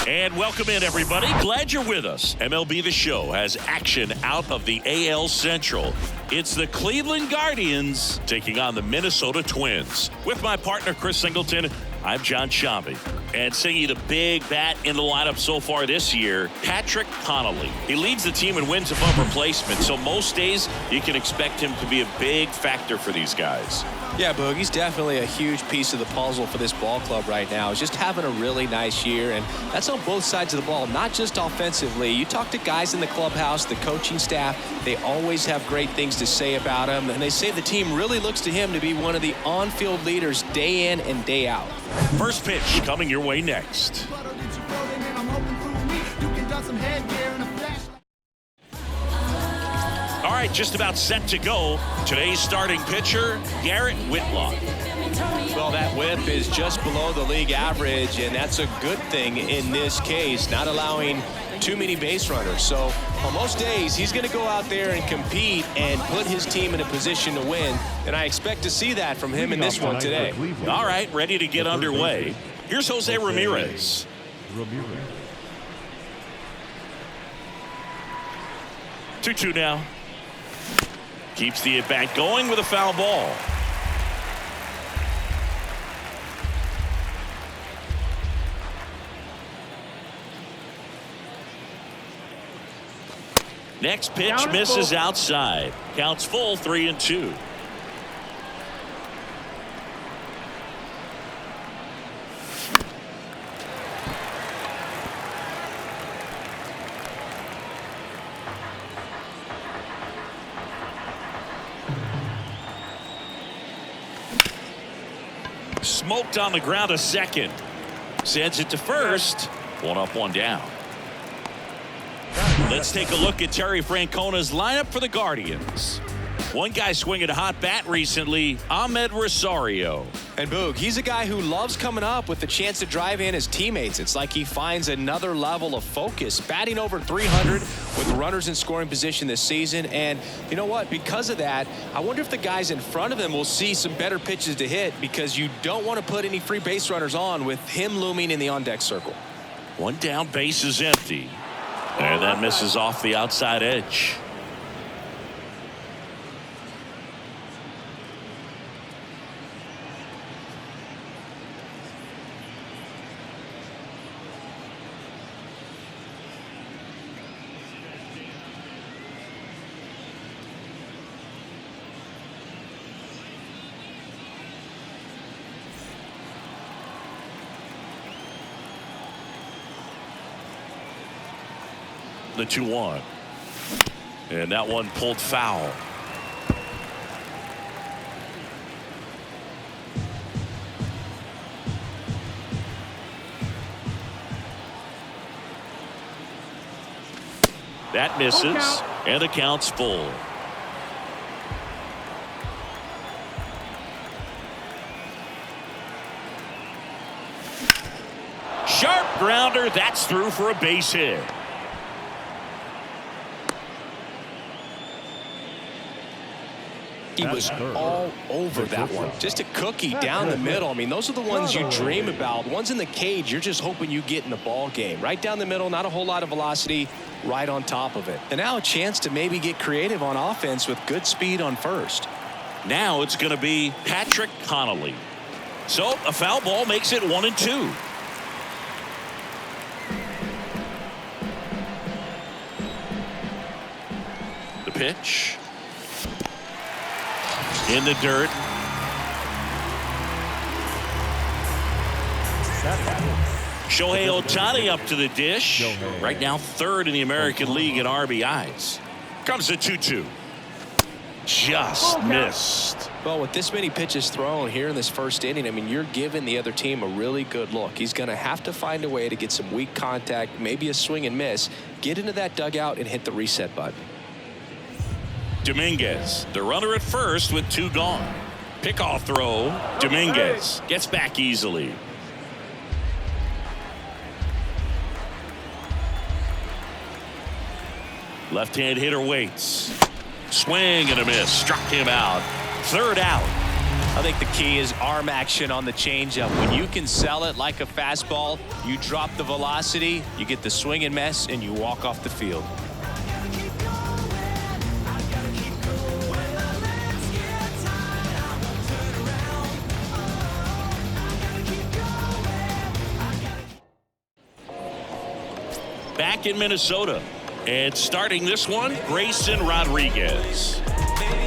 And welcome in, everybody. Glad you're with us. MLB The Show has action out of the AL Central. It's the Cleveland Guardians taking on the Minnesota Twins. With my partner, Chris Singleton, I'm John Shambi. And singing the big bat in the lineup so far this year, Patrick Connolly. He leads the team in wins above replacement, so most days you can expect him to be a big factor for these guys. Yeah, Boog, he's definitely a huge piece of the puzzle for this ball club right now. He's just having a really nice year, and that's on both sides of the ball, not just offensively. You talk to guys in the clubhouse, the coaching staff, they always have great things to say about him, and they say the team really looks to him to be one of the on-field leaders day in and day out. First pitch coming your way next. All right, just about set to go. Today's starting pitcher, Garrett Whitlock. Well, that whip is just below the league average, and that's a good thing in this case, not allowing too many base runners. So on most days, he's going to go out there and compete and put his team in a position to win, and I expect to see that from him in this one today. All right, ready to get underway. Here's Jose Ramirez. 2-2 now. Keeps the at-bat going with a foul ball. Next pitch misses outside. Counts full, 3-2. Smoked on the ground to second. Sends it to first. One up, one down. Let's take a look at Terry Francona's lineup for the Guardians. One guy swinging a hot bat recently, Ahmed Rosario. And Boog, he's a guy who loves coming up with the chance to drive in his teammates. It's like he finds another level of focus, batting over 300 with runners in scoring position this season. And you know what? Because of that, I wonder if the guys in front of him will see some better pitches to hit, because you don't want to put any free base runners on with him looming in the on-deck circle. One down, base is empty. And that misses off the outside edge. The 2-1. And that one pulled foul. That misses, and the count's full. Sharp grounder, that's through for a base hit. He was all over that one. Just a cookie down the middle. I mean, those are the ones you dream about. The ones in the cage, you're just hoping you get in the ball game. Right down the middle, not a whole lot of velocity, right on top of it. And now a chance to maybe get creative on offense with good speed on first. Now it's going to be Patrick Connolly. So a foul ball makes it 1-2. The pitch. In the dirt. Shohei Ohtani up to the dish. Right now third in the American League in RBIs. Comes the 2-2. Just missed. Well, with this many pitches thrown here in this first inning, I mean, you're giving the other team a really good look. He's going to have to find a way to get some weak contact, maybe a swing and miss, get into that dugout and hit the reset button. Dominguez, the runner at first with 2 gone. Pickoff throw. Dominguez gets back easily. Left-hand hitter waits. Swing and a miss. Struck him out. Third out. I think the key is arm action on the changeup. When you can sell it like a fastball, you drop the velocity, you get the swing and miss, and you walk off the field. Back in Minnesota, and starting this one, Grayson Rodriguez.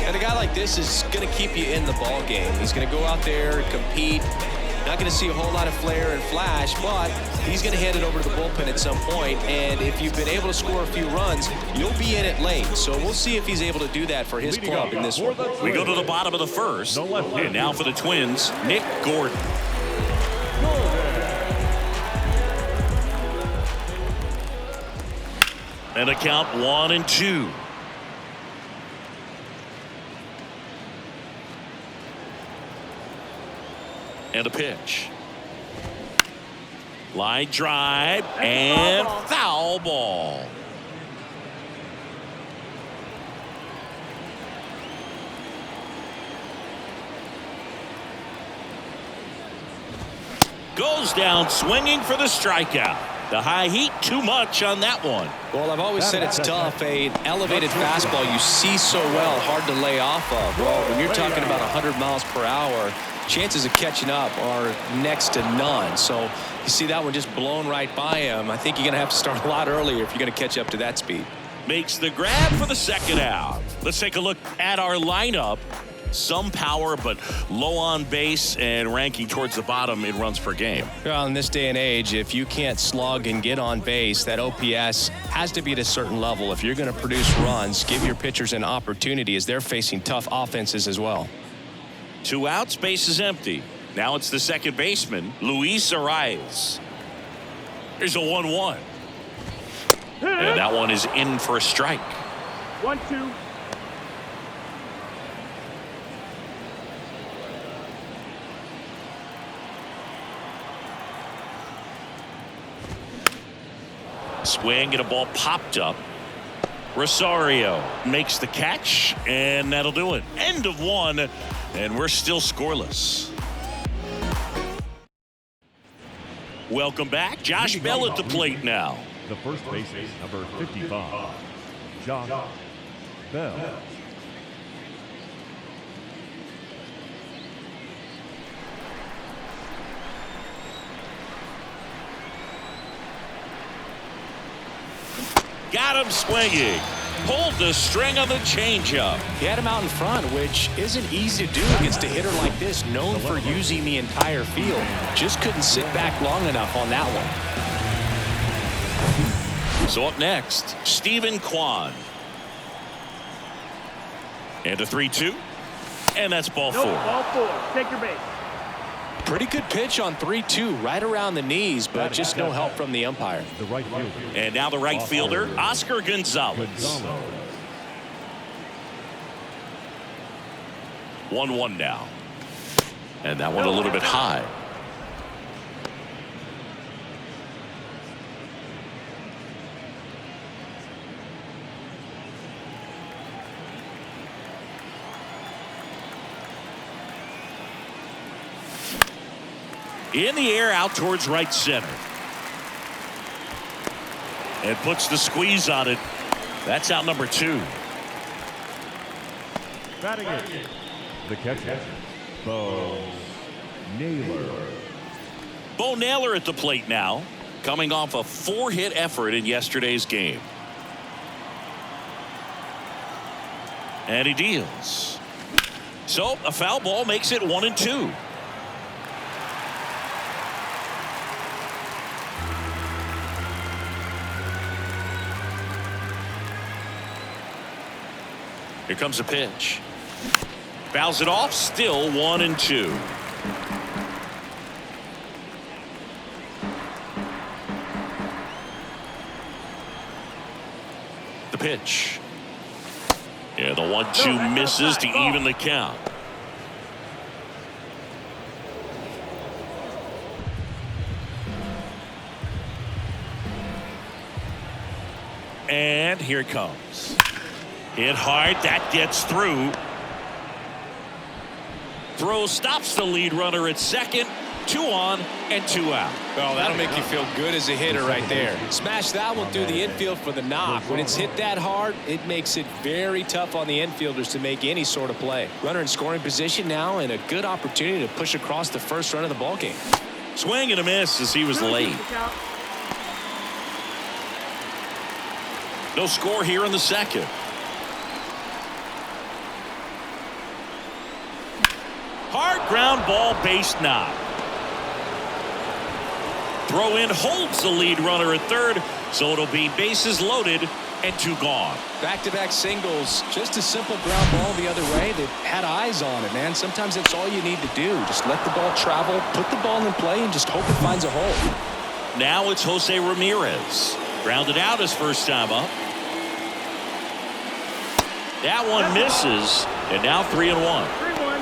And a guy like this is going to keep you in the ball game. He's going to go out there, compete. Not going to see a whole lot of flair and flash, but he's going to hand it over to the bullpen at some point. And if you've been able to score a few runs, you'll be in it late. So we'll see if he's able to do that for his club in this one. We go to the bottom of the first. And now for the Twins, Nick Gordon. And a count 1-2. And a pitch. Line drive and foul ball. Goes down swinging for the strikeout. The high heat, too much on that one. Well, I've always said it's tough. An elevated fastball you see so well, hard to lay off of. Well, when you're talking about 100 miles per hour, chances of catching up are next to none. So you see that one just blown right by him. I think you're going to have to start a lot earlier if you're going to catch up to that speed. Makes the grab for the second out. Let's take a look at our lineup. Some power, but low on base and ranking towards the bottom in runs per game. Well, in this day and age, if you can't slug and get on base, that OPS has to be at a certain level. If you're going to produce runs, give your pitchers an opportunity as they're facing tough offenses as well. 2 outs, base is empty. Now it's the second baseman, Luis Arraez. Here's a 1-1. And that one is in for a strike. 1-2. Swing and a ball popped up. Rosario makes the catch, and that'll do it. End of 1, and we're still scoreless. Welcome back. Josh Bell at the plate now. The first baseman, number 55, Josh Bell. Got him swinging. Pulled the string on the changeup. He had him out in front, which isn't easy to do against a hitter like this, known for using the entire field. Just couldn't sit back long enough on that one. So up next, Stephen Kwan. And a 3-2. And that's ball 4. Ball 4. Take your base. Pretty good pitch on 3-2, right around the knees, but just no help from the umpire. The right fielder. And now the right fielder, Oscar Gonzalez. 1-1 now. And that one a little bit high. In the air out towards right center. And puts the squeeze on it. That's out number 2. Batting it. The catcher, Bo Naylor. Bo Naylor at the plate now, coming off a 4-hit effort in yesterday's game. And he deals. So a foul ball makes it 1-2. Here comes a pitch. Fouls it off, still 1-2. The pitch. Yeah, the 1-2 misses to even the count. And here it comes. Hit hard, that gets through. Throw stops the lead runner at second. 2 on and 2 out. Oh, that'll make you feel good as a hitter right there. Smash that one through the infield for the knock. When it's hit that hard, it makes it very tough on the infielders to make any sort of play. Runner in scoring position now, and a good opportunity to push across the first run of the ballgame. Swing and a miss as he was late. No score here in the second. Hard ground ball, base knock. Throw in holds the lead runner at third, so it'll be bases loaded and 2 gone. Back-to-back singles, just a simple ground ball the other way that had eyes on it, man. Sometimes that's all you need to do. Just let the ball travel, put the ball in play, and just hope it finds a hole. Now it's Jose Ramirez. Grounded out his first time up. That one misses, and now 3-1. 3-1.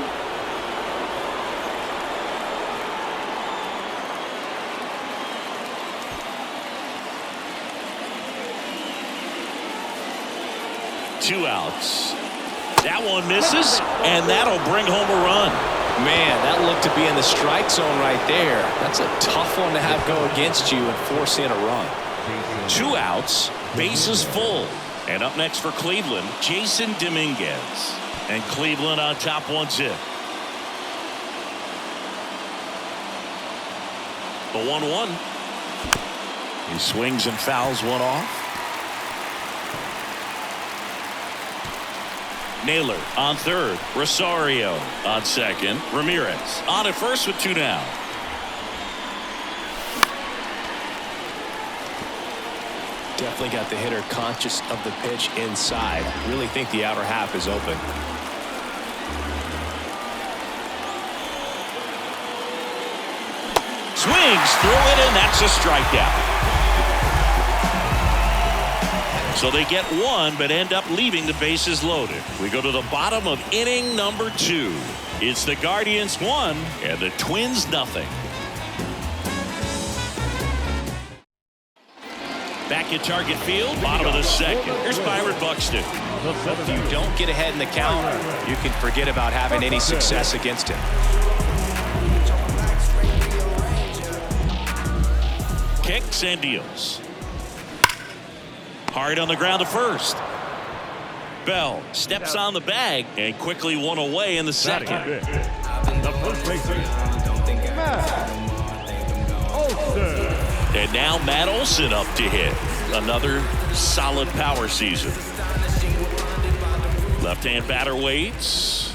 Two outs. That one misses, and that'll bring home a run. Man, that looked to be in the strike zone right there. That's a tough one to have go against you and force in a run. 2 outs, bases full. And up next for Cleveland, Jason Dominguez. And Cleveland on top 1-0. The 1-1. He swings and fouls one off. Naylor on third. Rosario on second. Ramirez on at first with 2 down. Definitely got the hitter conscious of the pitch inside. Really think the outer half is open. Swings through it, and that's a strikeout. So they get 1, but end up leaving the bases loaded. We go to the bottom of inning number 2. It's the Guardians 1 and the Twins nothing. Back at Target Field, bottom of the second. Here's Byron Buxton. If you don't get ahead in the count, you can forget about having any success against him. Kicks and deals. Hard on the ground to first. Bell steps on the bag and quickly one away in the second. The first baseman, Matt Olson. And now Matt Olson up to hit. Another solid power season. Left-hand batter waits.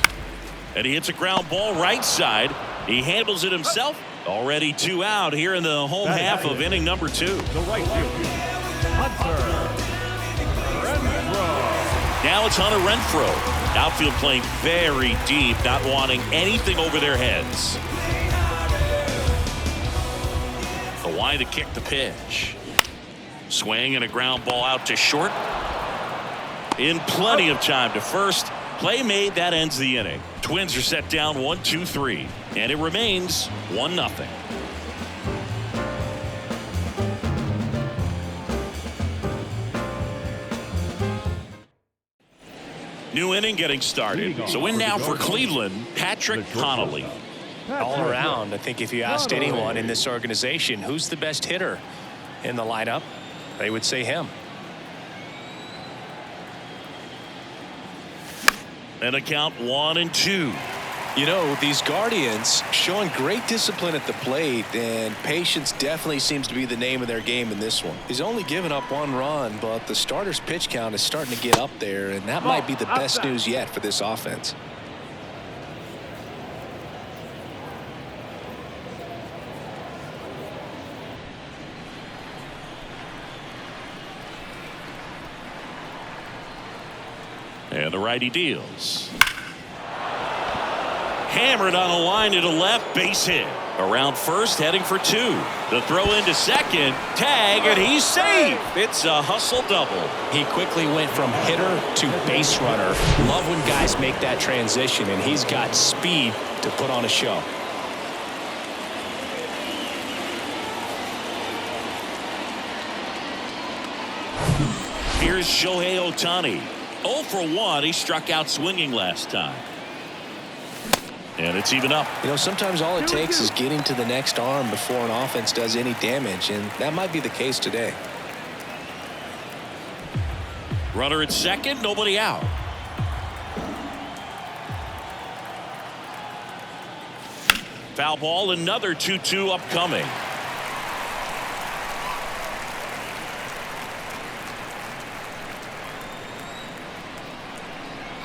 And he hits a ground ball right side. He handles it himself. Already 2 out here in the home half of inning number 2. The right field, Hunter Renfroe. Now it's Hunter Renfroe. Outfield playing very deep, not wanting anything over their heads. The wind to kick the pitch. Swing and a ground ball out to short. In plenty of time to first. Play made, that ends the inning. Twins are set down 1-2-3. And it remains 1-0. New inning getting started. So in now for Cleveland, Patrick Connolly. All around, I think if you asked anyone in this organization who's the best hitter in the lineup, they would say him. And a count 1-2. You know, these Guardians showing great discipline at the plate, and patience definitely seems to be the name of their game in this one. He's only given up 1 run, but the starter's pitch count is starting to get up there, and that might be the best news yet for this offense. And the righty deals. Hammered on a line to the left, base hit. Around first, heading for 2. The throw into second, tag, and he's safe. It's a hustle double. He quickly went from hitter to base runner. Love when guys make that transition, and he's got speed to put on a show. Here's Shohei Ohtani. 0 for 1. He struck out swinging last time. And it's even up. You know, sometimes all it takes is getting to the next arm before an offense does any damage, and that might be the case today. Runner at second, nobody out. Foul ball, another 2-2 upcoming.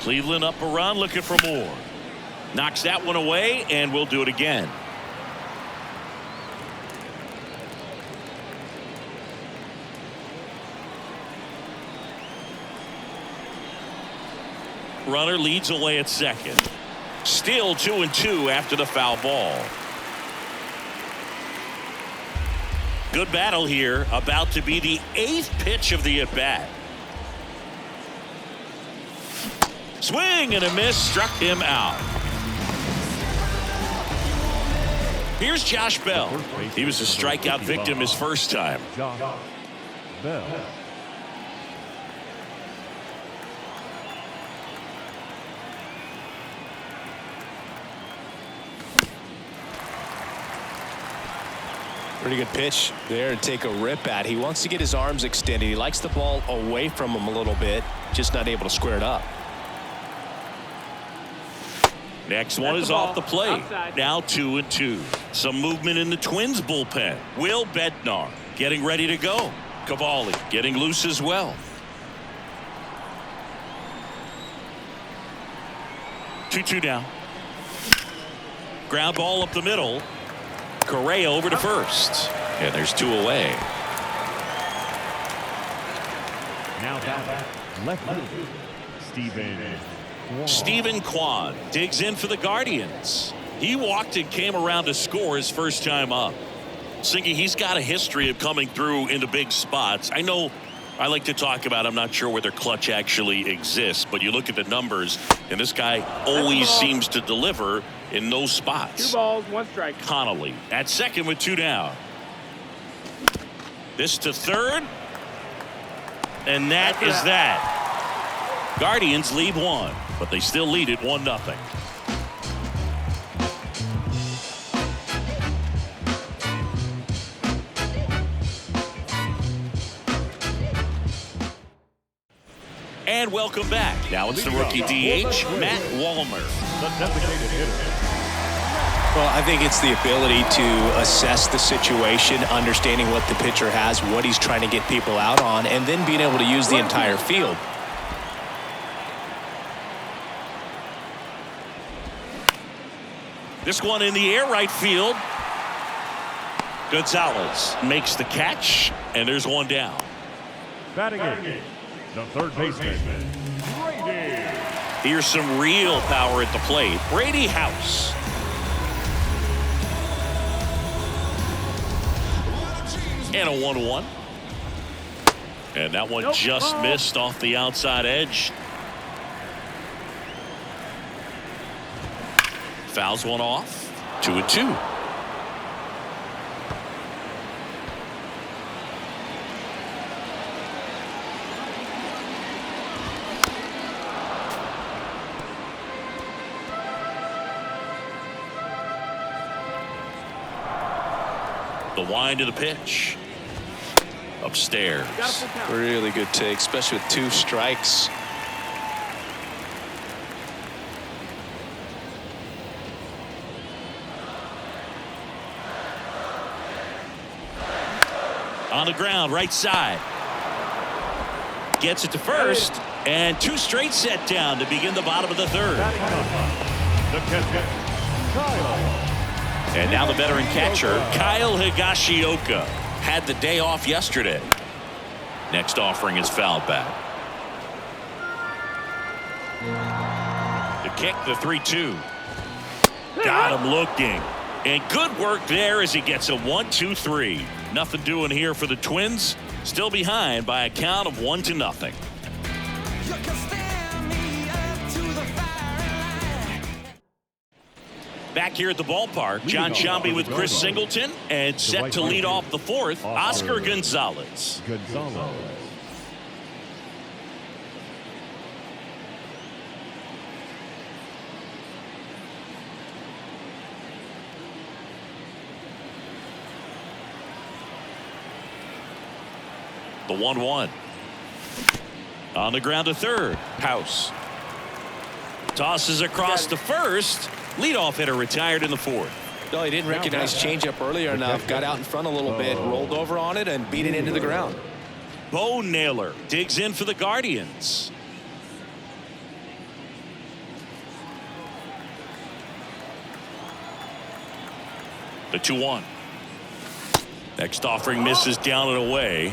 Cleveland up a run, looking for more. Knocks that one away, and we'll do it again. Runner leads away at second. Still 2-2 after the foul ball. Good battle here. About to be the 8th pitch of the at-bat. Swing and a miss, struck him out. Here's Josh Bell. He was a strikeout victim his first time. Josh Bell. Pretty good pitch there to take a rip at. He wants to get his arms extended. He likes the ball away from him a little bit, just not able to square it up. Next one is off the plate. Now 2-2. Some movement in the Twins bullpen. Will Bednar getting ready to go. Cavalli getting loose as well. 2-2 now. Ground ball up the middle. Correa over to first. And there's 2 away. Now back left field, Stephen Kwan digs in for the Guardians. He walked and came around to score his first time up. Singy, he's got a history of coming through into big spots. I know I like to talk about, I'm not sure whether clutch actually exists, but you look at the numbers, and this guy always seems to deliver in those spots. 2 balls, 1 strike. Connolly at second with 2 down. This to third. And that is that. Guardians lead 1, but they still lead it 1-0. And welcome back. Now it's the rookie DH, Matt Wallmer. the designated hitter. Well, I think it's the ability to assess the situation, understanding what the pitcher has, what he's trying to get people out on, and then being able to use the entire field. This one in the air, right field. Gonzalez makes the catch, and there's 1 down. Batting it, the third baseman, Brady. Here's some real power at the plate. Brady House. And a 1-1. And that one just missed off the outside edge. Fouls one off. 2-2. The wind of the pitch. Upstairs. Really good take, especially with 2 strikes. On the ground, right side. Gets it to first, and 2 straight set down to begin the bottom of the 3rd. The catcher, Kyle. And now the veteran catcher, Kyle Higashioka, had the day off yesterday. Next offering is fouled back. The kick, the 3-2. Got him looking. And good work there as he gets a 1-2-3. Nothing doing here for the Twins. Still behind by a count of 1-0. Back here at the ballpark, John Sciambi with Chris Singleton, and set to lead off the 4th, Oscar Gonzalez. The 1-1. On the ground to third. House. Tosses across to first. Leadoff hitter retired in the fourth. No, he didn't recognize changeup earlier enough. Got out in front a little bit, rolled over on it, and beat it into the ground. Bo Naylor digs in for the Guardians. The 2-1. Next offering misses down and away.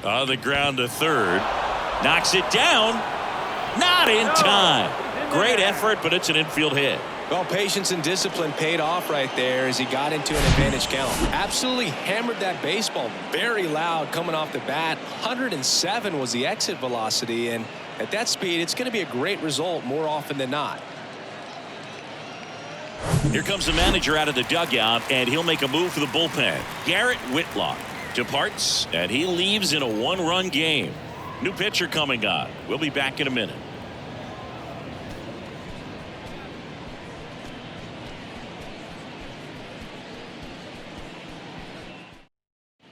On the ground to third. Knocks it down. Not in time. Great effort, but it's an infield hit. Well, patience and discipline paid off right there as he got into an advantage count. Absolutely hammered that baseball very loud coming off the bat. 107 was the exit velocity, and at that speed, it's going to be a great result more often than not. Here comes the manager out of the dugout, and he'll make a move for the bullpen. Garrett Whitlock departs, and he leaves in a one-run game. New pitcher coming on. We'll be back in a minute.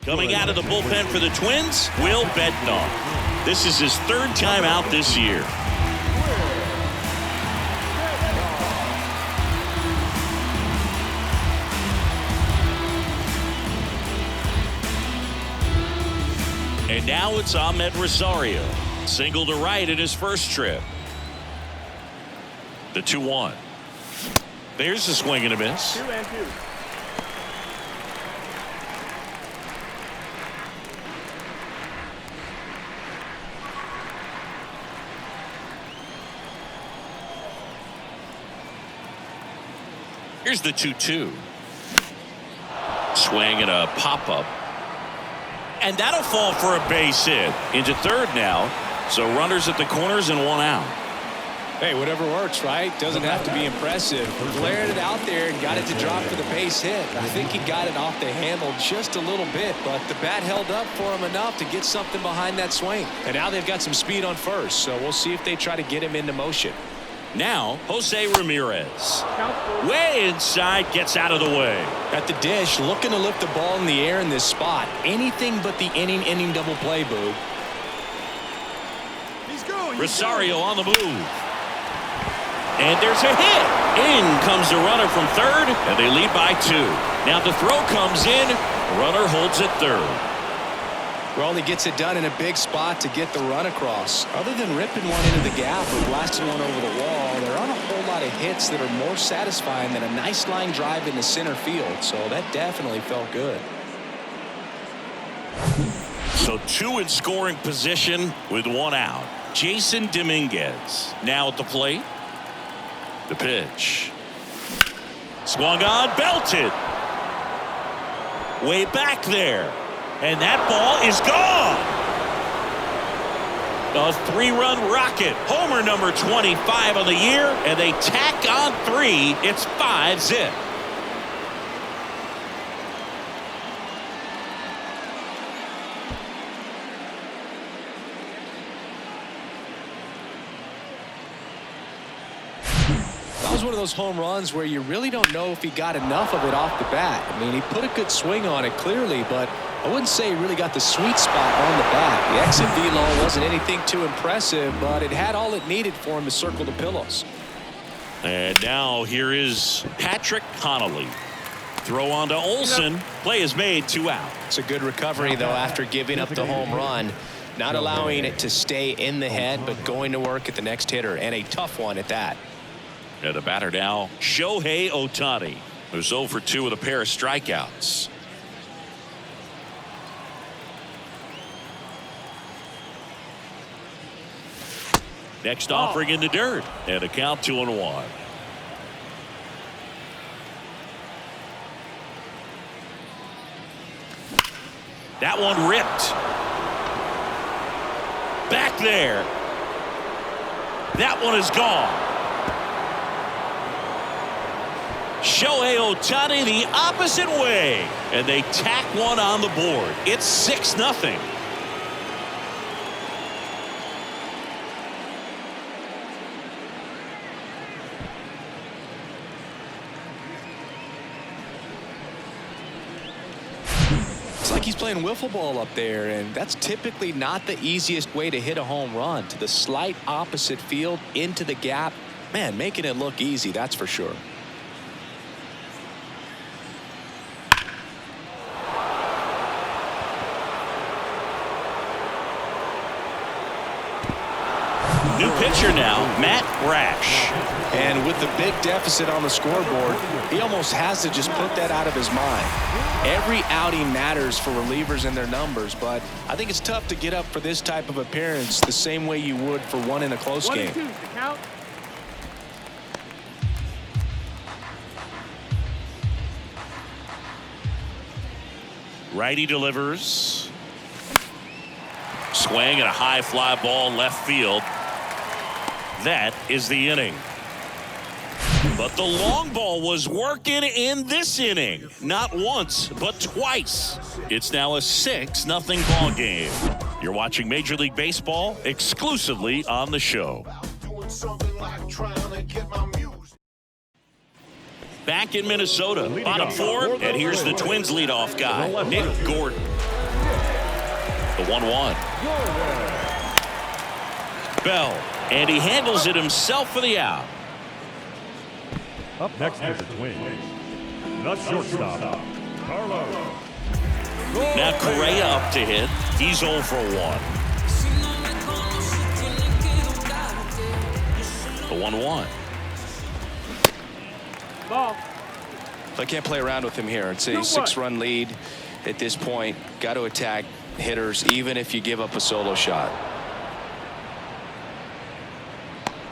Coming out of the bullpen for the Twins, Will Bednar. This is his third time out this year. And now it's Ahmed Rosario. Single to right in his first trip. The 2-1. There's a swing and a miss. 2-2. Here's the 2-2. Swing and a pop-up. And that'll fall for a base hit. Into third now. So runners at the corners and one out. Hey, whatever works, right? Doesn't have to be impressive. Glared it out there and got it to drop for the base hit. I think he got it off the handle just a little bit, but the bat held up for him enough to get something behind that swing. And now they've got some speed on first, so we'll see if they try to get him into motion. Now, Jose Ramirez. Way inside, gets out of the way. At the dish, looking to lift the ball in the air in this spot. Anything but the inning double play, Boo. Rosario on the move. And there's a hit. In comes the runner from third, and they lead by 2. Now the throw comes in. Runner holds at third. Well, he gets it done in a big spot to get the run across. Other than ripping one into the gap or blasting one over the wall, there aren't a whole lot of hits that are more satisfying than a nice line drive into center field. So that definitely felt good. So 2 in scoring position with 1 out. Jason Dominguez now at the plate. The pitch. Swung on, belted. Way back there. And that ball is gone. A 3-run rocket. Homer number 25 on the year. And they tack on 3. It's 5-zip. That was one of those home runs where you really don't know if he got enough of it off the bat. I mean, he put a good swing on it clearly, but I wouldn't say he really got the sweet spot on the bat. The exit velo wasn't anything too impressive, but it had all it needed for him to circle the pillows. And now here is Patrick Connolly. Throw on to Olsen. Play is made, 2 out. It's a good recovery, though, after giving up the home run. Not allowing it to stay in the head, but going to work at the next hitter, and a tough one at that. And the batter now, Shohei Ohtani, who's 0 for 2 with a pair of strikeouts. Next offering in the dirt, and a count 2-1. That one ripped. Back there. That one is gone. Shohei Ohtani the opposite way, and they tack one on the board. It's 6-0. he's playing wiffle ball up there, and that's typically not the easiest way to hit a home run. To the slight opposite field, into the gap. Man, making it look easy, that's for sure. New pitcher now, Matt Brash. And with the big deficit on the scoreboard, he almost has to just put that out of his mind. Every outing matters for relievers and their numbers, but I think it's tough to get up for this type of appearance the same way you would for one in a close game. 1-2, the count. Righty delivers. Swing and a high fly ball left field. That is the inning. But the long ball was working in this inning. Not once, but twice. It's now a 6-0 ball game. You're watching Major League Baseball exclusively on the show. Back in Minnesota, bottom 4, and here's the Twins leadoff guy, Nick Gordon. The 1-1. Bell, and he handles it himself for the out. Up next is the Twins. The shortstop, Carlos. Now Correa up to hit. He's 0 for 1. The 1-1. Ball. I can't play around with him here. It's a 6-run lead at this point. Got to attack hitters, even if you give up a solo shot.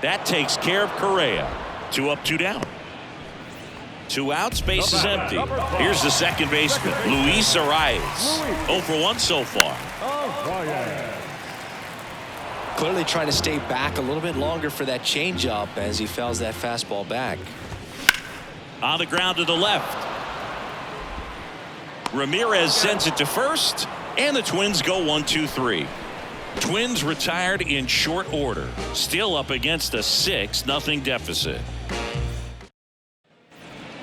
That takes care of Correa. 2 up, 2 down. 2 outs, base is empty. Here's the second baseman, Luis Arias. 0 for 1 so far. Clearly trying to stay back a little bit longer for that changeup as he fouls that fastball back. On the ground to the left. Ramirez sends it to first, and the Twins go 1-2-3. Twins retired in short order, still up against a 6-0 deficit.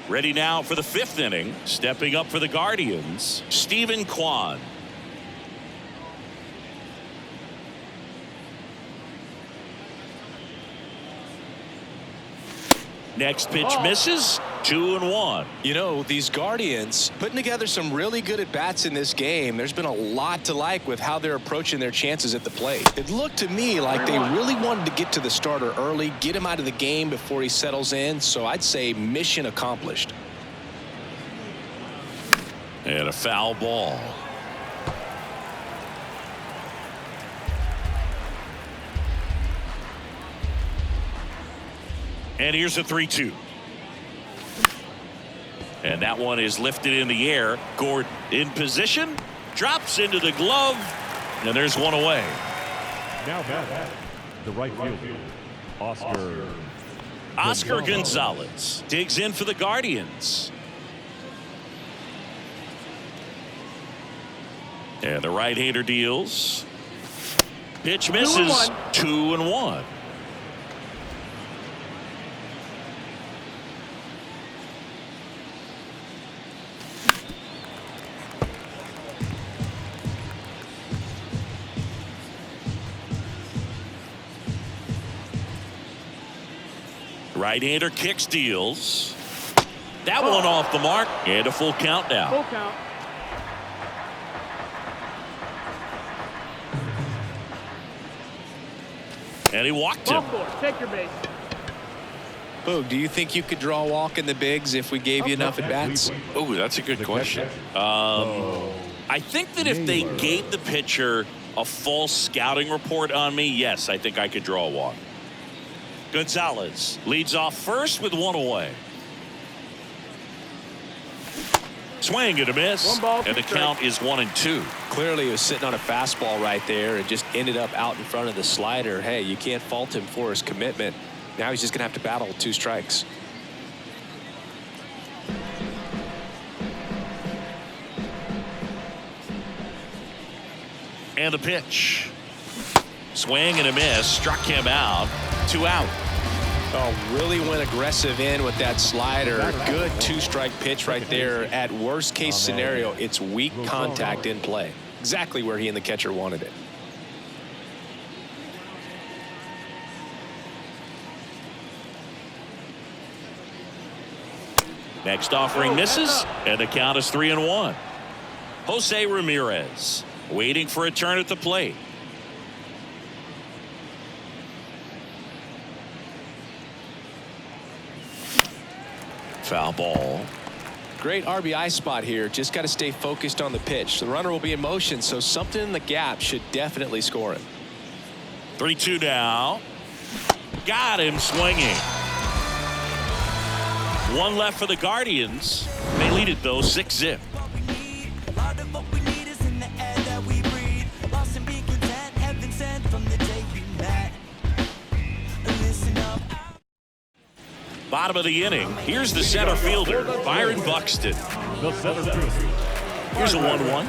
Ready now for the 5th inning. Stepping up for the Guardians, Stephen Kwan. Next pitch misses. 2-1. You know, these Guardians putting together some really good at-bats in this game. There's been a lot to like with how they're approaching their chances at the plate. It looked to me like they really wanted to get to the starter early, get him out of the game before he settles in. So I'd say mission accomplished. And a foul ball. And here's a 3-2. And that one is lifted in the air. Gordon in position, drops into the glove, and there's one away. Now back, the right fielder, Oscar Gonzalez digs in for the Guardians. And the right-hander deals. Pitch misses. 2-1. Right-hander kicks, deals. That one off the mark, and a full count now. Full count. And he walked Ball him. 4. Take your base. Boog, do you think you could draw a walk in the bigs if we gave you enough at-bats? Oh, that's a good question. I think that if they gave the pitcher a full scouting report on me, yes, I think I could draw a walk. Gonzalez leads off first with 1 away. Swing and a miss, 1 ball, 2 and the count is 1-2. Clearly, he was sitting on a fastball right there and just ended up out in front of the slider. Hey, you can't fault him for his commitment. Now he's just going to have to battle 2 strikes. And the pitch. Swing and a miss, struck him out. 2 out. Oh, really went aggressive in with that slider. Good two-strike pitch right there. At worst case scenario, it's weak contact in play. Exactly where he and the catcher wanted it. Next offering misses, and the count is 3-1. Jose Ramirez waiting for a turn at the plate. Foul ball. Great RBI spot here. Just got to stay focused on the pitch. The runner will be in motion, so something in the gap should definitely score him. 3-2 now. Got him swinging. One left for the Guardians. They lead it, though, 6-0. Bottom of the inning. Here's the center fielder, Byron Buxton. The center fielder. Here's a 1-1.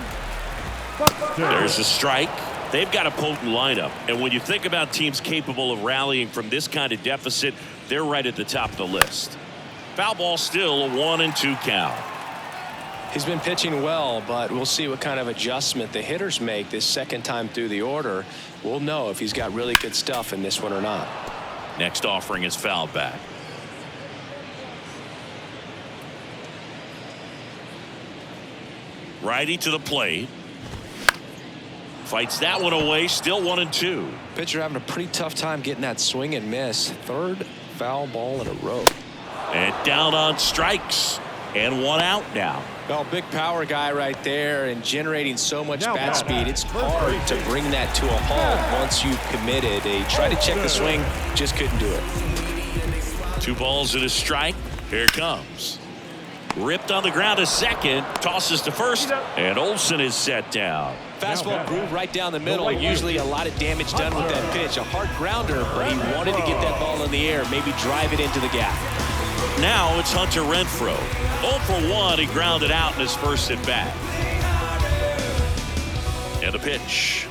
There's a strike. They've got a potent lineup. And when you think about teams capable of rallying from this kind of deficit, they're right at the top of the list. Foul ball still, a 1-2 count. He's been pitching well, but we'll see what kind of adjustment the hitters make this second time through the order. We'll know if he's got really good stuff in this one or not. Next offering is fouled back. Righty to the plate. Fights that one away. Still 1-2. Pitcher having a pretty tough time getting that swing and miss. Third foul ball in a row. And down on strikes. And one out now. Well, big power guy right there and generating so much Now bat speed. It's hard to bring that to a halt once you've committed. They tried to check the swing, just couldn't do it. 2 balls and a strike. Here it comes. Ripped on the ground to second. Tosses to first. And Olsen is set down. Fastball groove right down the middle. Usually a lot of damage done with that pitch. A hard grounder, but he wanted to get that ball in the air, maybe drive it into the gap. Now it's Hunter Renfroe. 0 for 1. He grounded out in his first at bat. And a pitch.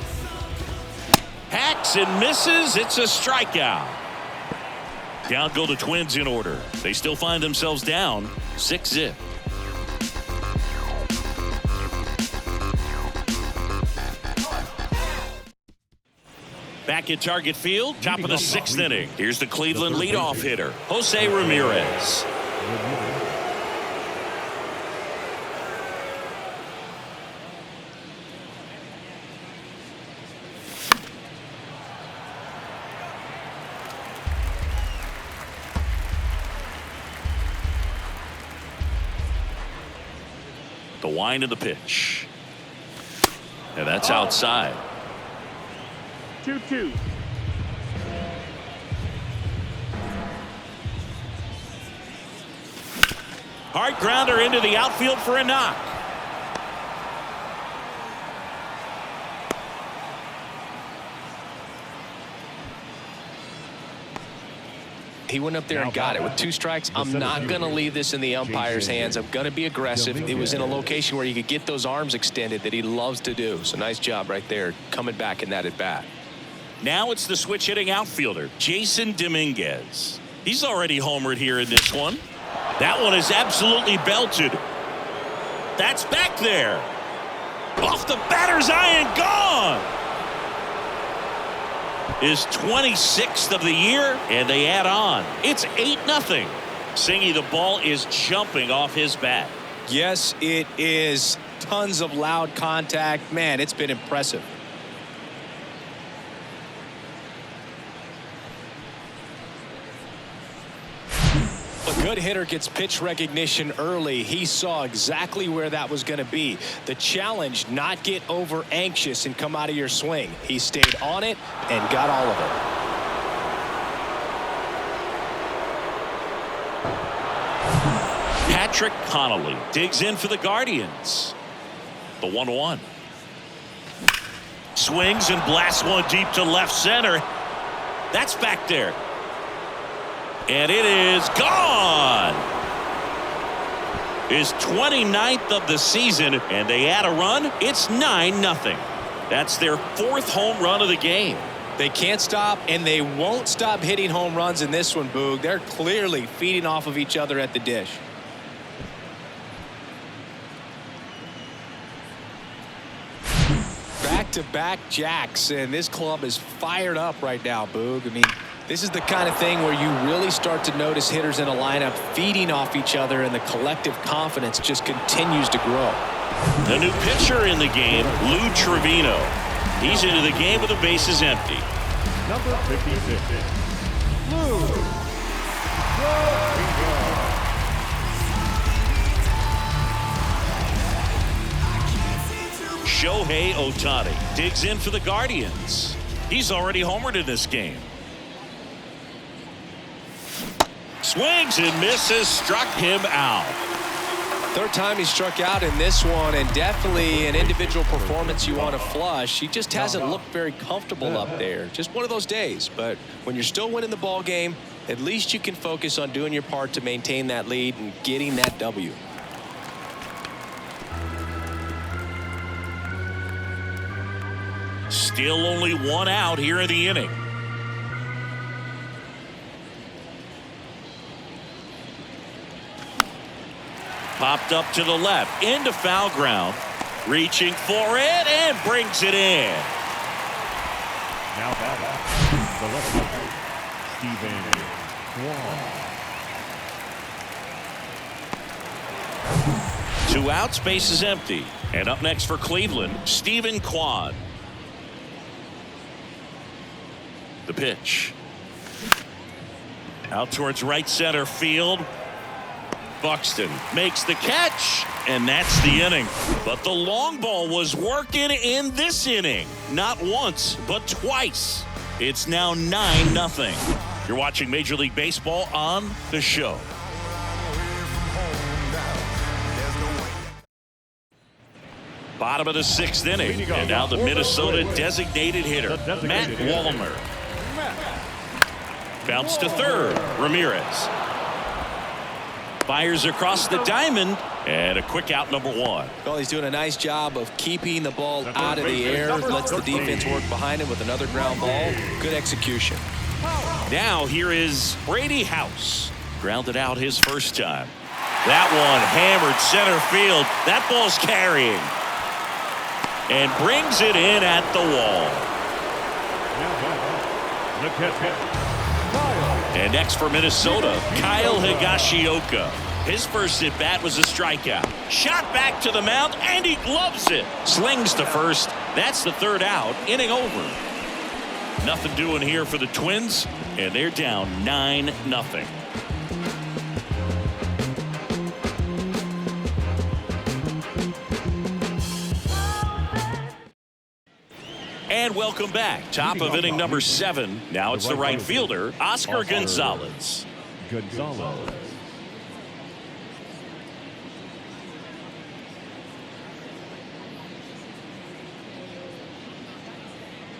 Hacks and misses. It's a strikeout. Down go the Twins in order. They still find themselves down 6-0. Back at Target Field, top of the 6th inning. Here's the Cleveland leadoff hitter, Jose Ramirez. The wind of the pitch. And that's outside. 2-2. Hard grounder into the outfield for a knock. He went up there and got it with 2 strikes. I'm not going to leave this in the umpire's hands. I'm going to be aggressive. It was in a location where you could get those arms extended that he loves to do. So nice job right there coming back in that at bat. Now it's the switch hitting outfielder, Jason Dominguez. He's already homered here in this one. That one is absolutely belted. That's back there. Off the batter's eye and gone. His 26th of the year, and they add on. It's 8-0. Singy, the ball is jumping off his bat. Yes, it is. Tons of loud contact. Man, it's been impressive. A good hitter gets pitch recognition early. He saw exactly where that was going to be. The challenge, not get over anxious and come out of your swing. He stayed on it and got all of it. Patrick Connolly digs in for the Guardians. The 1-1. Swings and blasts one deep to left center. That's back there. And it is gone. His 29th of the season, and they add a run. It's 9-0. That's their 4th home run of the game. They can't stop, and they won't stop hitting home runs in this one, Boog. They're clearly feeding off of each other at the dish. Back-to-back jacks, and this club is fired up right now, Boog. I mean, this is the kind of thing where you really start to notice hitters in a lineup feeding off each other, and the collective confidence just continues to grow. The new pitcher in the game, Lou Trivino. He's into the game with the bases empty. Number 56, Lou Trivino. Shohei Ohtani digs in for the Guardians. He's already homered in this game. Swings and misses, struck him out. Third time he struck out in this one, and definitely an individual performance you want to flush. He just hasn't looked very comfortable up there. Just one of those days. But when you're still winning the ball game, at least you can focus on doing your part to maintain that lead and getting that W. Still only one out here in the inning. Popped up to the left, into foul ground, reaching for it and brings it in. Now batting, the left fielder, Stephen Kwan. 2 outs, base is empty. And up next for Cleveland, Stephen Kwan. The pitch. Out towards right center field. Buxton makes the catch, and that's the inning. But the long ball was working in this inning. Not once, but twice. It's now 9-0. You're watching Major League Baseball on The Show. Bottom of the 6th inning, and now the Minnesota designated hitter, Matt Wallner. Bounce to third, Ramirez. Fires across the diamond, and a quick out, number 1. Well, he's doing a nice job of keeping the ball out of the air. Lets the defense work behind him with another ground ball. Good execution. Now here is Brady House. Grounded out his first time. That one hammered center field. That ball's carrying. And brings it in at the wall. The catcher, And next for Minnesota, Kyle Higashioka. His first at bat was a strikeout. Shot back to the mound, and he gloves it. Slings to first. That's the 3rd out. Inning over. Nothing doing here for the Twins, and they're down 9-0. And welcome back. Top of inning number 7. Now it's the right fielder, Oscar Gonzalez.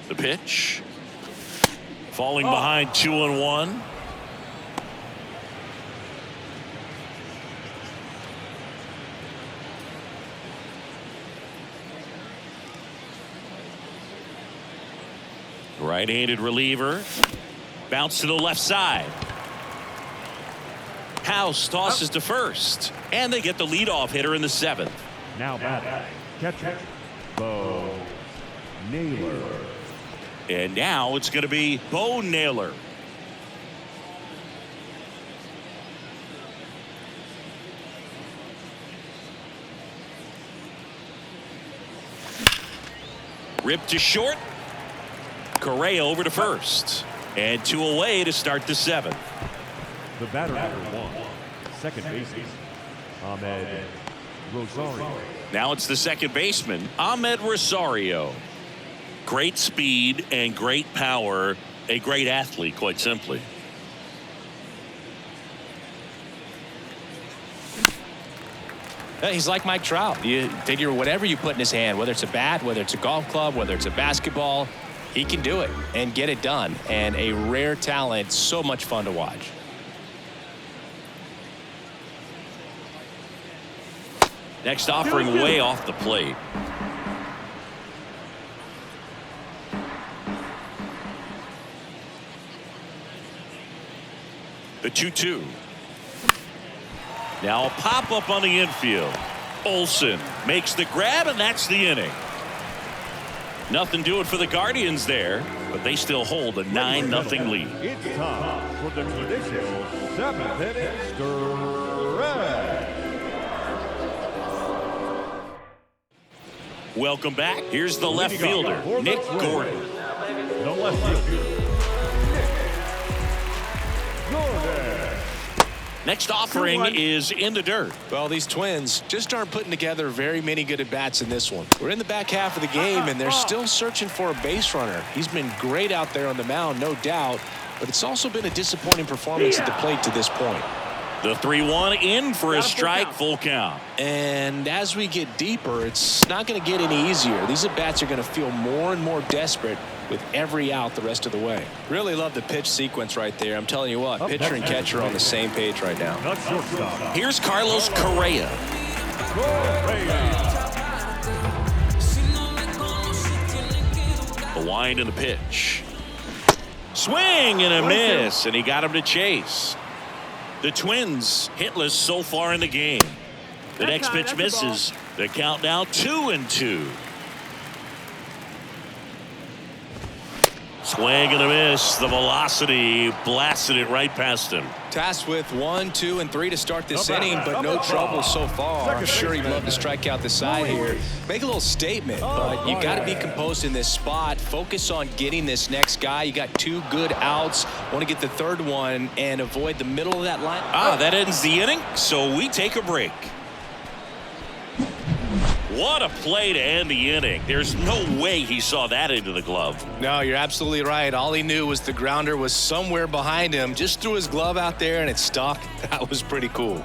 The pitch. Falling behind 2-1. Right-handed reliever. Bounce to the left side. House tosses to first. And they get the leadoff hitter in the 7th. now batting, catcher, Bo Naylor. And now it's going to be Bo Naylor. Ripped to short. Correa over to first. And 2 away to start the 7th. The batter number 1, second baseman, Ahmed Rosario. Now it's the second baseman, Ahmed Rosario. Great speed and great power. A great athlete, quite simply. He's like Mike Trout. You figure whatever you put in his hand, whether it's a bat, whether it's a golf club, whether it's a basketball, he can do it and get it done. And a rare talent, so much fun to watch. Next offering way off the plate. The 2-2. Now a pop-up on the infield. Olsen makes the grab, and that's the inning. Nothing doing for the Guardians there, but they still hold a 9-0 lead. It's time for the traditional 7th inning stretch. Welcome back. Here's the left fielder, Nick Gordon. The left fielder, Nick Gordon. Next offering is in the dirt. Well, these Twins just aren't putting together very many good at-bats in this one. We're in the back half of the game, and they're still searching for a base runner. He's been great out there on the mound, no doubt, but it's also been a disappointing performance at the plate to this point. The 3-1 in for a strike, full count. And as we get deeper, it's not going to get any easier. These at-bats are going to feel more and more desperate with every out the rest of the way. Really love the pitch sequence right there. I'm telling you what, pitcher and catcher are on the same page right now. Not shortstop. Here's Carlos Correa. The wind and the pitch. Swing and a miss, and he got him to chase. The Twins hitless so far in the game. The next pitch misses. The count now 2-2. Swing and a miss. The velocity blasted it right past him. Tasked with 1, 2, and 3 to start this inning, but no trouble so far. I'm sure he'd love to strike out the side here. Make a little statement, but you got to be composed in this spot. Focus on getting this next guy. You got 2 good outs. Want to get the 3rd one and avoid the middle of that line. That ends the inning, so we take a break. What a play to end the inning. There's no way he saw that into the glove. No, you're absolutely right. All he knew was the grounder was somewhere behind him. Just threw his glove out there and it stuck. That was pretty cool.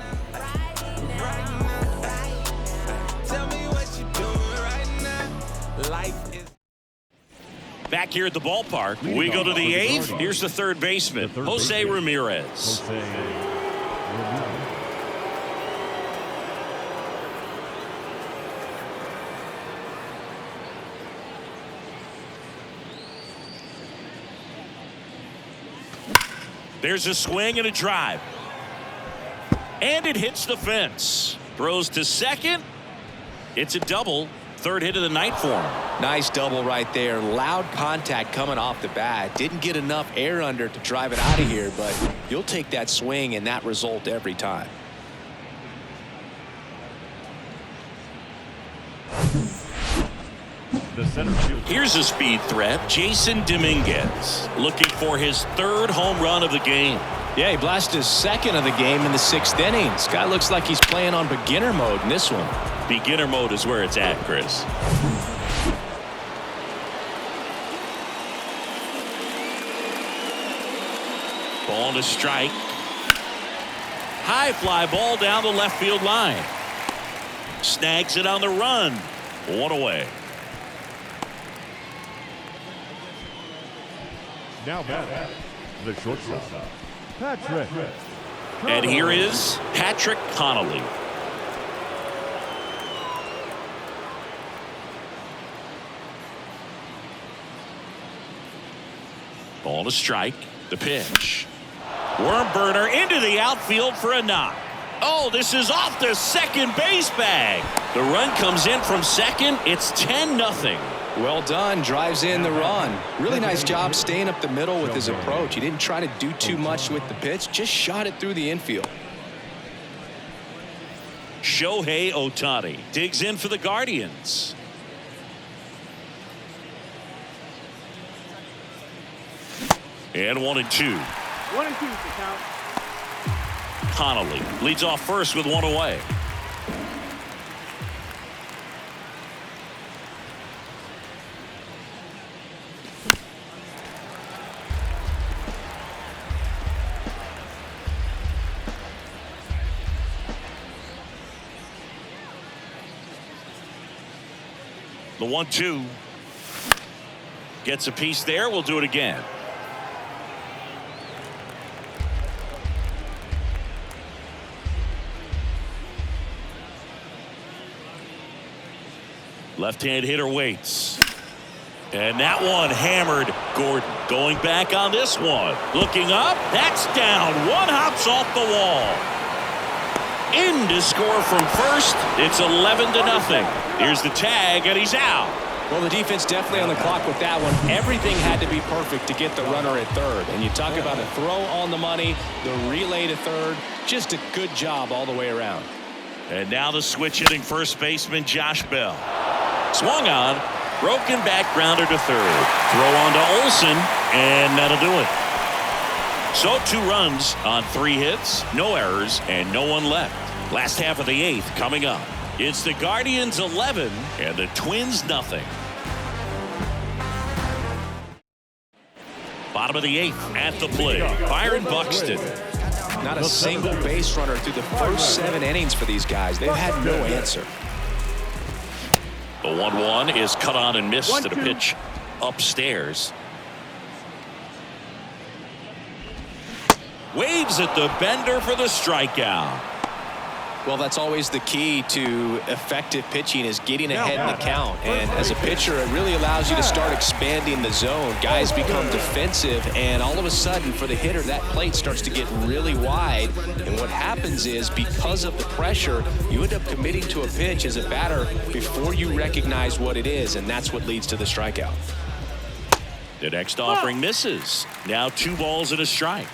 Back here at the ballpark, we go to the 8th. Here's the 3rd baseman, Jose Ramirez. There's a swing and a drive. And it hits the fence. Throws to second. It's a double. 3rd hit of the night for him. Nice double right there. Loud contact coming off the bat. Didn't get enough air under to drive it out of here, but you'll take that swing and that result every time. The center field. Here's a speed threat, Jason Dominguez, looking for his 3rd home run of the game. Yeah, he blasted his 2nd of the game in the 6th inning. This guy looks like he's playing on beginner mode in this one. Beginner mode is where it's at, Chris. Ball to strike. High fly ball down the left field line. Snags it on the run. 1 away. Now back, the shortstop, Patrick. And here is Patrick Connolly. Ball to strike. The pitch. Worm burner into the outfield for a knock. Oh, this is off the second base bag. The run comes in from second. It's 10-0. Well done. Drives in the run. Really nice job staying up the middle with his approach. He didn't try to do too much with the pitch. Just shot it through the infield. Shohei Ohtani digs in for the Guardians. And 1-2. 1-2 to count. Connolly leads off first with 1 away. The 1-2 gets a piece there. We'll do it again. Left-hand hitter waits. And that one hammered. Gordon going back on this one. Looking up. That's down. One hops off the wall. In to score from first. It's 11-0. Here's the tag, and he's out. Well, the defense definitely on the clock with that one. Everything had to be perfect to get the runner at third. And you talk about a throw on the money, the relay to third. Just a good job all the way around. And now the switch hitting first baseman Josh Bell. Swung on. Broken back grounder to third. Throw on to Olsen, and that'll do it. So 2 runs on 3 hits, no errors, and no one left. Last half of the 8th coming up. It's the Guardians 11 and the Twins nothing. Bottom of the 8th at the plate. Byron Buxton. Not a single base runner through the first 7 innings for these guys. They've had no answer. The 1-1 is cut on and missed at a pitch upstairs. Waves at the bender for the strikeout. Well, that's always the key to effective pitching, is getting ahead in the count. And as a pitcher, it really allows you to start expanding the zone. Guys become defensive, and all of a sudden, for the hitter, that plate starts to get really wide. And what happens is, because of the pressure, you end up committing to a pitch as a batter before you recognize what it is, and that's what leads to the strikeout. The next offering misses. Now 2 balls and a strike.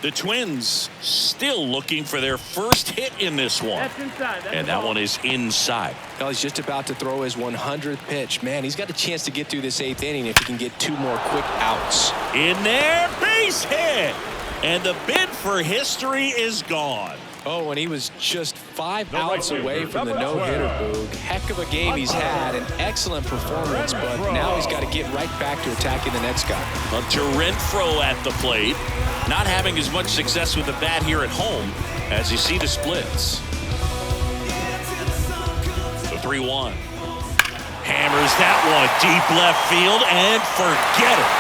The Twins still looking for their first hit in this one. That's inside. And that one is inside. Well, he's just about to throw his 100th pitch. Man, he's got a chance to get through this 8th inning if he can get 2 more quick outs. In there, base hit. And the bid for history is gone. Oh, and he was just 5 outs away from the no-hitter, Boog. Heck of a game he's had, an excellent performance, but now he's got to get right back to attacking the next guy. Hunter Renfroe at the plate. Not having as much success with the bat here at home as you see the splits. The 3-1. Hammers that one deep left field and forget it.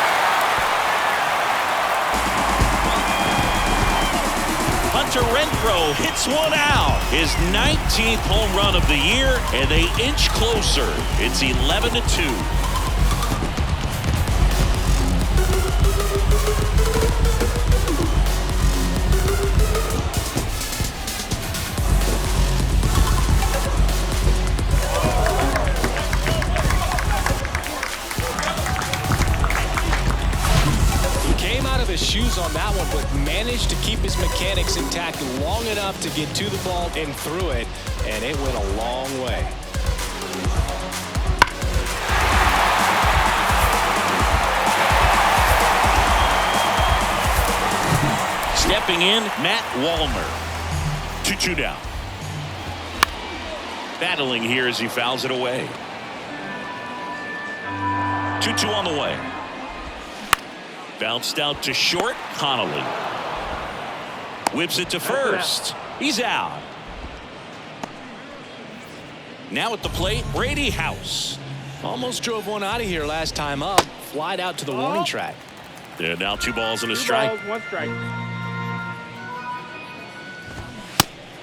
Hunter Renfroe hits one out. His 19th home run of the year, and they inch closer. It's 11-2. Shoes on that one, but managed to keep his mechanics intact long enough to get to the ball and through it, and it went a long way. Stepping in, Matt Wallner. 2-2 down. Battling here as he fouls it away. 2-2 on the way. Bounced out to short. Connolly whips it to first. He's out. Now at the plate, Brady House. Almost drove one out of here last time up. Flied out to the warning track. Yeah, now 2 balls and a 2 strike. balls, 1 strike.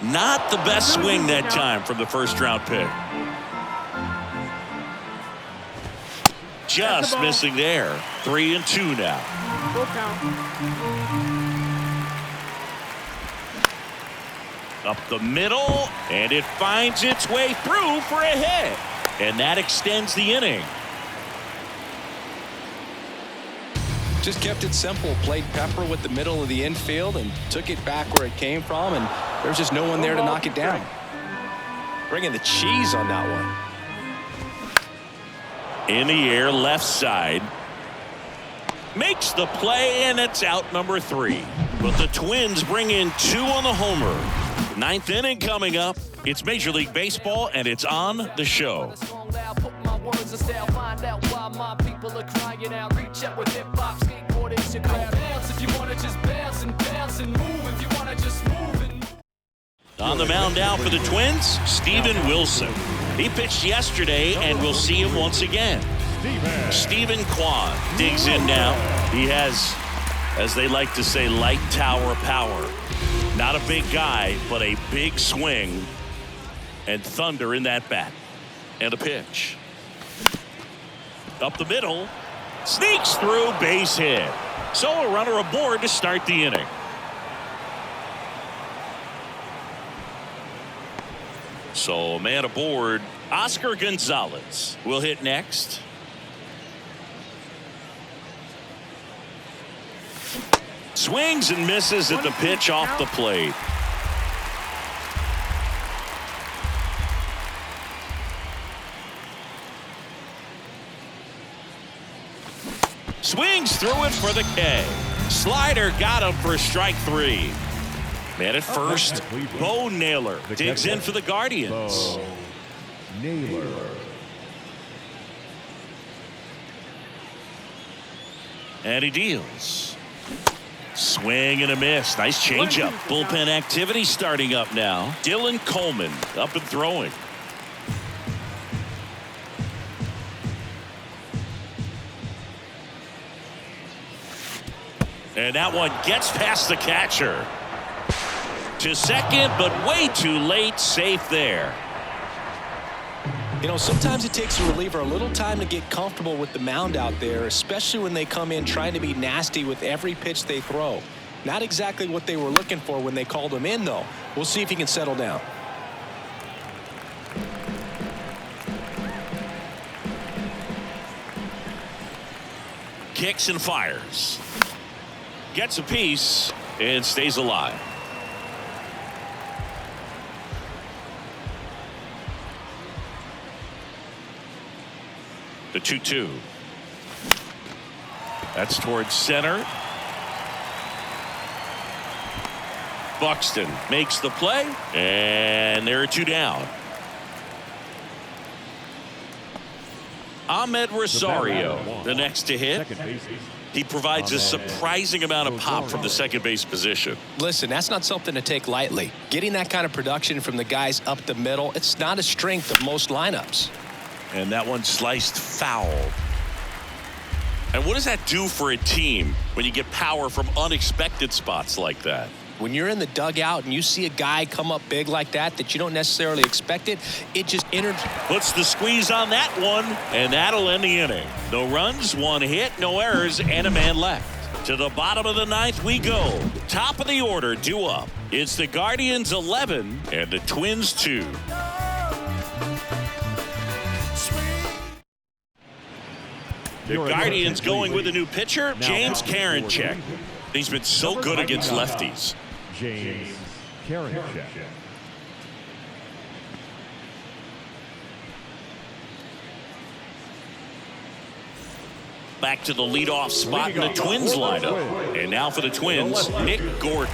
Not the best swing that time from the first round pick. Just missing there. 3-2 now. Full count. Up the middle, and it finds its way through for a hit. And that extends the inning. Just kept it simple. Played pepper with the middle of the infield and took it back where it came from, and there's just no one there to knock it down. Bringing the cheese on that one. In the air, left side. Makes the play, and it's out number 3. But the Twins bring in 2 on the homer. 9th inning coming up. It's Major League Baseball, and it's on the show. On the mound now for the Twins, Steven Wilson. He pitched yesterday, and we'll see him once again. Stephen Kwan digs in now. He has, as they like to say, light tower power. Not a big guy, but a big swing and thunder in that bat. And a pitch. Up the middle. Sneaks through, base hit. So a runner aboard to start the inning. So a man aboard. Oscar Gonzalez will hit next. Swings and misses at the pitch off the plate. Swings through it for the K. Slider got him for strike 3. Man at first, Bo Naylor digs in for the Guardians. Naylor. And he deals. Swing and a miss. Nice changeup. Bullpen activity starting up now. Dylan Coleman up and throwing. And that one gets past the catcher. To second, but way too late. Safe there. You know, sometimes it takes a reliever a little time to get comfortable with the mound out there, especially when they come in trying to be nasty with every pitch they throw. Not exactly what they were looking for when they called him in, though. We'll see if he can settle down. Kicks and fires. Gets a piece and stays alive. The 2-2. That's towards center. Buxton makes the play, and there are 2 down. Ahmed Rosario, the next to hit. He provides a surprising amount of pop from the second base position. Listen, that's not something to take lightly. Getting that kind of production from the guys up the middle, it's not a strength of most lineups. And that one sliced foul. And what does that do for a team when you get power from unexpected spots like that? When you're in the dugout and you see a guy come up big like that you don't necessarily expect it just enters. Puts the squeeze on that one, and that'll end the inning. No runs, 1 hit, no errors, and a man left. To the bottom of the 9th we go. Top of the order, due up. It's the Guardians 11 and the Twins 2. The Guardians going with a new pitcher, James Karinchak. He's been so good against lefties. James Karinchak. Back to the leadoff spot in the Twins lineup. And now for the Twins, Nick Gordon.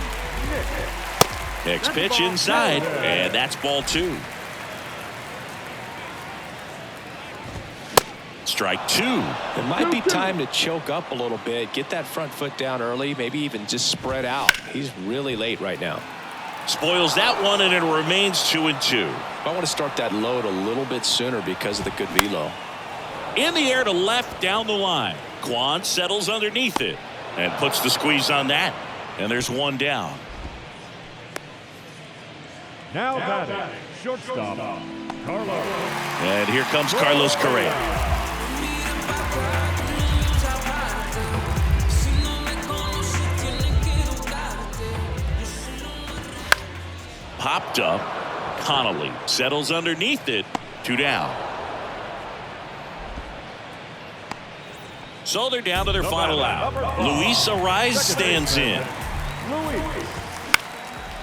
Next pitch inside, and that's ball 2. Strike 2. It might be time to choke up a little bit, get that front foot down early, maybe even just spread out. He's really late right now. Spoils that one, and it remains 2-2. I want to start that load a little bit sooner because of the good velo. In the air to left down the line. Kwan settles underneath it and puts the squeeze on that. And there's 1 down. Now batting, shortstop, Carlos. And here comes Carlos Correa. Popped up. Connolly settles underneath it. 2 down. So they're down to their final out. Luis Arraez stands in. Luis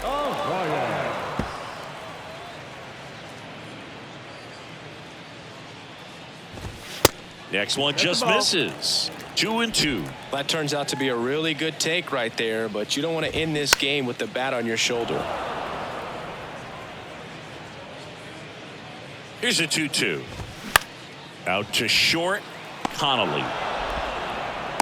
Arraez. Next one just misses. 2-2. That turns out to be a really good take right there, but you don't want to end this game with the bat on your shoulder. Here's a 2-2. Out to short. Connolly.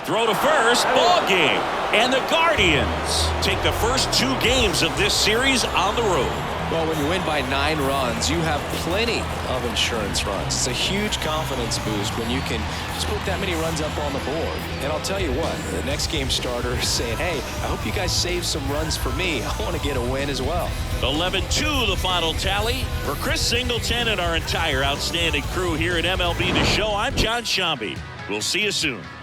Throw to first. Ball game. And the Guardians take the first 2 games of this series on the road. Well, when you win by 9 runs, you have plenty of insurance runs. It's a huge confidence boost when you can just put that many runs up on the board. And I'll tell you what, the next game starter is saying, hey, I hope you guys save some runs for me. I want to get a win as well. 11-2 the final tally. For Chris Singleton and our entire outstanding crew here at MLB The Show, I'm John Shambi. We'll see you soon.